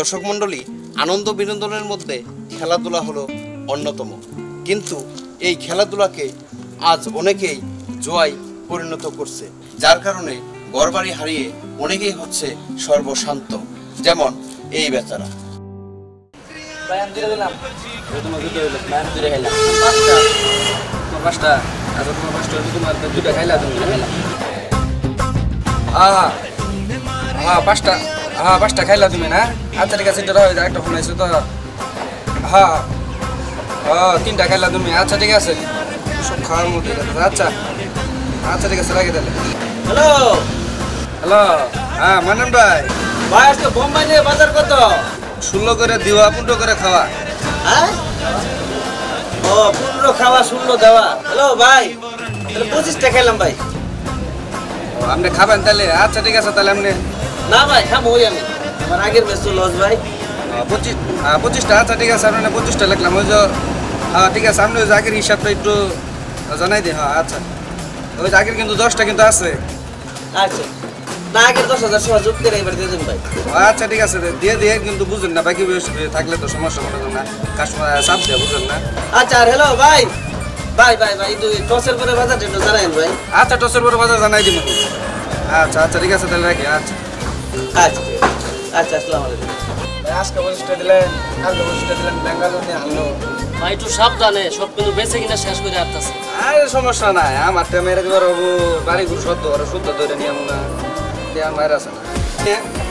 দর্শক মণ্ডলী, আনন্দ বিনোদনের মধ্যে খেলাধুলা হলো অন্যতম, কিন্তু এই খেলাধুলাকে আজ অনেকেই জুয়ায় পরিণত করছে, যার কারণে ঘরবাড়ি হারিয়ে অনেকেই হচ্ছে সর্বশান্ত। যেমন এই বেচারা। পাঁচটা খাইলা তুমি না? আচ্ছা ঠিক আছে, একটা ফোন আছে তো। হ্যাঁ তিনটা খাইলা তুমি? আচ্ছা ঠিক আছে, সব খাওয়ার মধ্যে। আচ্ছা আচ্ছা ঠিক আছে, রাখি তাহলে। হ্যালো হ্যালো, হ্যাঁ মানন ভাই। ভাই, আজকে বোম্বাই নিয়ে বাজার কত? 16 করে দিওয়া, 15 করে খাওয়া। হ্যাঁ, ও 15 খাওয়া 16 দেওয়া। হ্যালো ভাই, তাহলে 25টা খেলাম ভাই। ও, আপনি খাবেন তাহলে? আচ্ছা ঠিক আছে, তাহলে আপনি। না ভাই, খাবো ওই আমি, আমার আগের ম্যাচ তো লস ভাই। 25টা। আচ্ছা ঠিক আছে, আপনার 25টা লিখলাম। ওই যে ঠিক আছে, আপনি ওই যে আগের হিসাবটা একটু জানাই দিন। হ্যাঁ আচ্ছা, ওই যে আগের কিন্তু 10টা কিন্তু আছে। আচ্ছা, না আগের 10,000 সহযোগ করে এবার দিয়ে দেন ভাই। আচ্ছা ঠিক আছে, দিয়ে দিয়ে কিন্তু বুঝুন না, বাকি থাকলে তো সমস্যা মনে করেন না, কাস্টমার চাপ দেয়, বুঝলেন না? আচ্ছা, আর হ্যালো ভাই, ভাই ভাই ভাই তুই টসের পরে বাজার একটু জানাইন ভাই। আচ্ছা, টসের পরে বাজার জানাই দিব। আচ্ছা আচ্ছা ঠিক আছে, তাহলে রাখি। আচ্ছা আচ্ছা আচ্ছা, আসসালামু আলাইকুম। আজকে বসটা দিলেন, কালকে বসটা দিলেন, বেঙ্গালুরু নিয়ে আনলো। ভাই একটু সাবধানে, সব কিন্তু বেঁচে কিনা শেষ করে আসতেছে। আরে সমস্যা নাই, আমার টা মেরে দিবার হবো, বাড়ি ঘুর সত্য ওরা শুদ্ধ ধরে নিয়ে না, আমার মায়ের আছে না।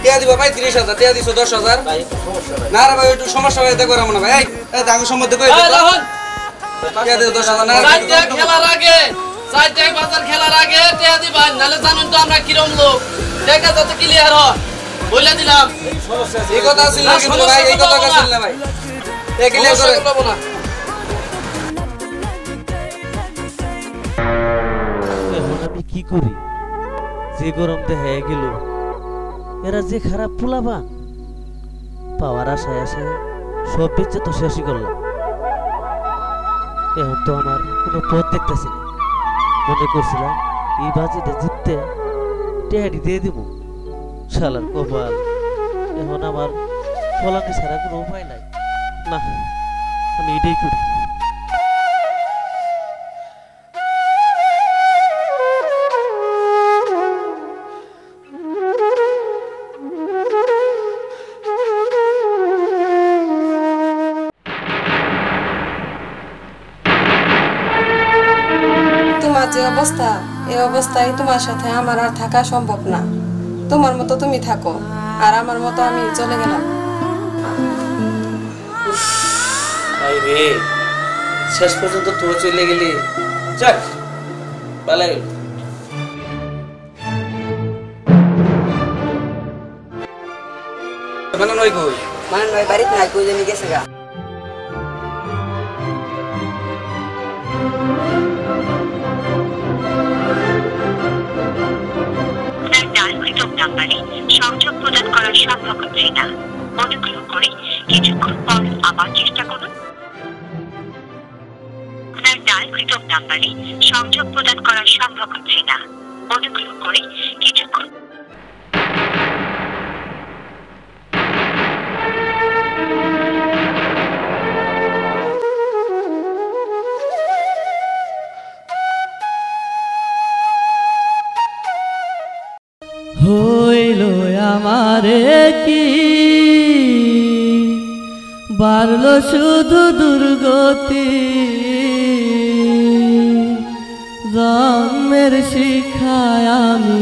টিয়া দিব ভাই 30,000, টিয়া দিছো 10,000। ভাই একটু সমস্যা ভাই। না রে ভাই, একটু সমস্যা হয়ে দেখো না ভাই। এই আমি সম্মতি কই টিয়া দিও 10,000 না। খেলার আগে বাজার খেলার আগে টিয়া দিবা, নাহলে জানেন তো আমরা কিরম লোক, দেখা যাতে ক্লিয়ার হয়, বলে দিলাম। এই কথা ছিল না কিন্তু ভাই, এই কথা ছিল না ভাই, এই ক্লিয়ার করে বলবো না। এখন আমি কি করি? যে গরম দেখা গেল, এরা যে খারাপ পোলাবান, পাওয়ার আশায় আশায় সব বেঁচে তো শেষই করলাম। এখন তো আমার কোনো পথ দেখতেছি না। মনে করছিলাম এই বাজিটা জিততে টেহারি দিয়ে দিব, শালার কপাল। এখন আমার ফলানি ছাড়া কোনো উপায় নাই। না, আমি এটাই করি। তোমার যে অবস্থা, এই অবস্থায় তোমার সাথে আমার আর থাকা সম্ভব না। তোমার মতো তুমি থাকো, আর আমার মতো আমি চলে গেলাম। ভাই রে, শেষ পর্যন্ত তুই চলে গেলি। যাক, ভালো হইল। মানে নয় কই মানে নয় বাড়িতে নাই, কই জানি গেছে গা। নাম্বারে সংযোগ প্রদান করা সম্ভব হচ্ছে না, অনুগ্রহ করে কিছুক্ষণ পর আবার চেষ্টা করুন। আপনার ডায়ালকৃত নাম্বারে সংযোগ প্রদান করা সম্ভব হচ্ছে না, অনুগ্রহ করে কিছুক্ষণ। হইল আমারে কি বাড়ল শুধু দুর্গতি, জন্মের শিখায় আমি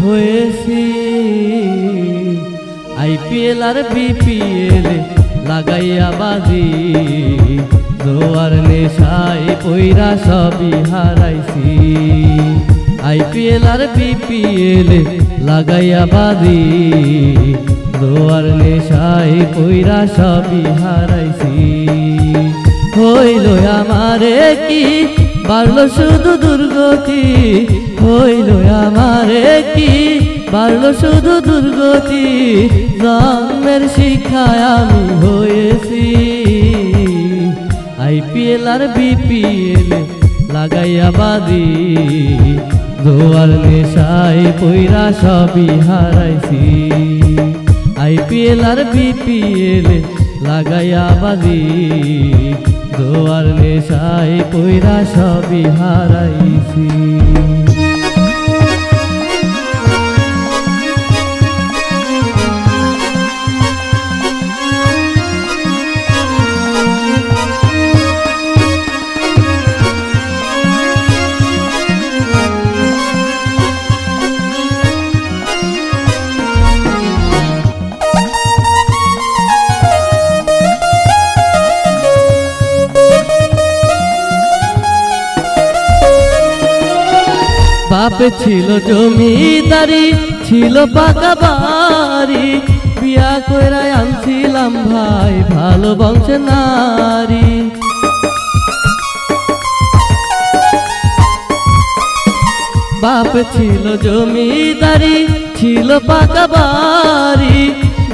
হয়েছি IPL আর BPL লাগাইয়া বাজি, জোয়ার নেশায় পইরা সবই হারাইছি। IPL আর BPL লাগাইয়া বাজি, জোয়ার নেশায় পইরা সবই হারাইছি। হইল আমারে কি বাড়ল শুধু দুর্গতি, হইল আমারে কি বাড়ল শুধু দুর্গতি, জন্মের শিখায় আমি হয়েছি IPL আর BPL লাগাইয়া বাজি, জোয়ার নেশায় পইরা সবই হারাইছি। IPL আর BPL লাগাইয়া বাজি জোয়ার নেশায় পইরা সবই হারাইছি। বাপে ছিল জমিদারি ছিল পাকা বাড়ি বিয়া কইরা আনছিলাম ভাই ভালো বংশের নারী। বাপে ছিল জমিদারি ছিল পাকা বাড়ি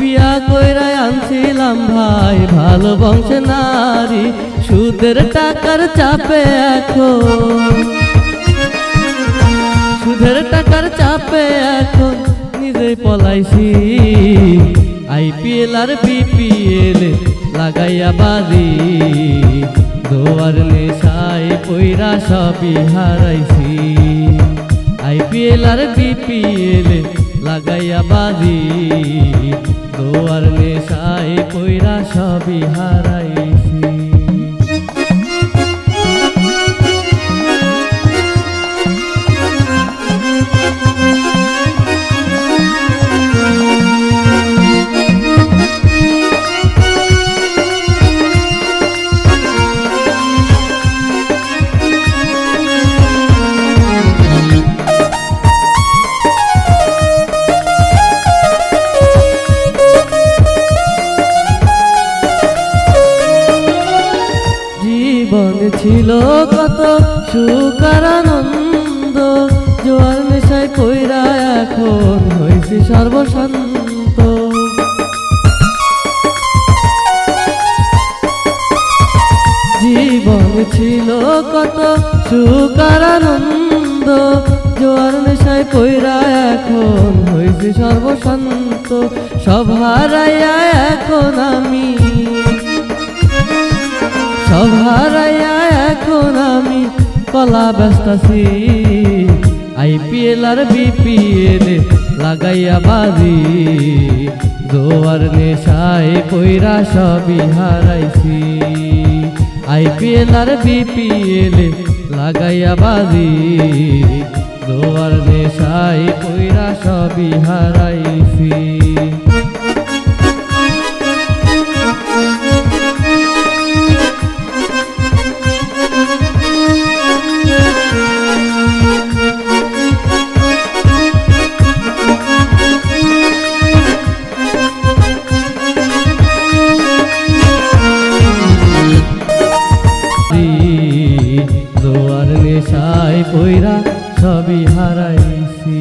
বিয়া কইরা আনছিলাম ভাই ভালো বংশের নারী। সুদের টাকার চাপে এখন সুদের টাকার চাপে এখন নিজেই পলাইছি। IPL আর BPL লাগাইয়া বাজি জোয়ার নেশায় পইরা সবই হারাইছি। IPL আর BPL লাগাইয়া বাজি জোয়ার নেশায় পইরা সবই হারাইছি। জীবন ছিল কত সুখ আর আনন্দ জোয়ার নেশায় কইরা এখন হইছি সর্বশান্ত। জীবন ছিল কত সুখ আর আনন্দ জোয়ার নেশায় কইরা এখন হইছি সর্বশান্ত। সব হারাইয়া এখন আমি সব হারাইয়া এখন আমি কলা ব্যস্তাছি। IPL আর BPL লাগাইয়া বাজি জোয়ার নেশায় পইরা সবই হারাইছি। IPL আর BPL লাগাইয়া বাজি জোয়ার নেশায় পইরা সবই হারাইছি। জোয়ার নেশায় পইরা সবই হারাইছি।